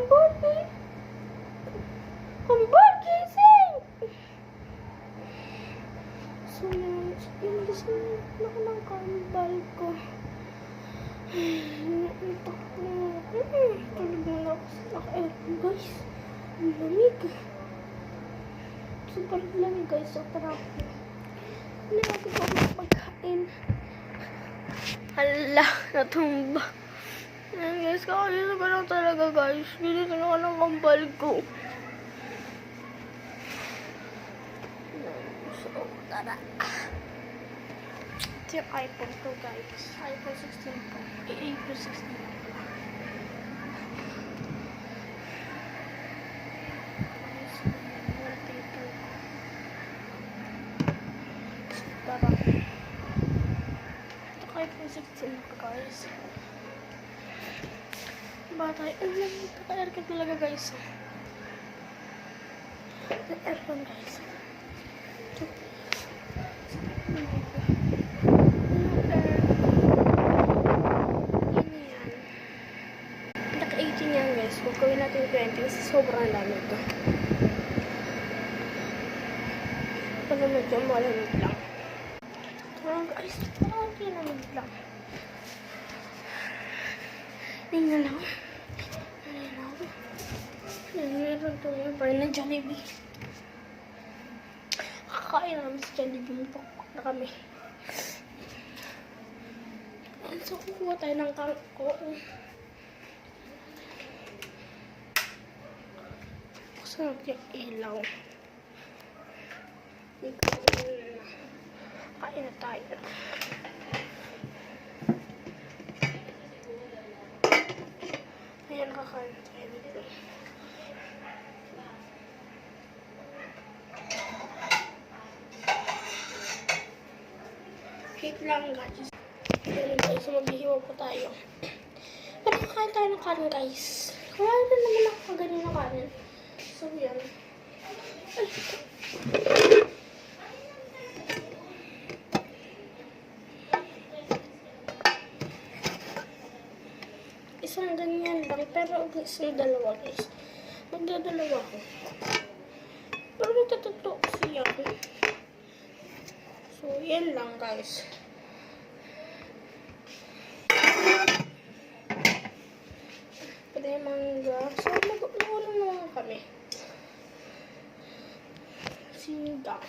Kambal, Kambal, gising! So, yung gising ako ng kambal ko. Tulog na ako sa naka-aircon, guys. Ang lamig. Super lamig, guys. So, tara. Hindi natin ko magpagkain. Hala, natumba. Ayan, guys, kakalimutan ko lang talaga, guys. Bilisan ako ng kambal ko. So, tara. Ito yung iPhone ko, guys. iPhone 16 po. April 16 po. Tara. Ito iPhone 16 po, guys. Batay. Naka-aircon talaga, guys. Naka-aircon, guys. Naka-18 yan, guys. Huwag gawin natin 20 kasi sobrang lamig ko. Pag medyo malamig lang. Parang, guys, parang kinamig lang. Tingnan lang. Meron ito yung parang na Jollibee. Kakain namin sa Jollibee. Mapakpak na kami. And so, kukuha tayo ng kangkong. Buksan natin yung ilaw. Kain na tayo. Ayan, kakain na tayo dito. Wait lang, guys. Ayan, guys. Maghihiwa po tayo. Pero kakain tayo ng kanin, guys. Kaya na naman ako kaganin ng kanin. So, yan. Ay. Isang ganyan lang. Pero isang dalawa, guys. Magdadalawa ko. Pero nagtatuto siya. So, yan lang, guys. Pwede yung mangga. So, mag-ulan naman kami. Sinigang.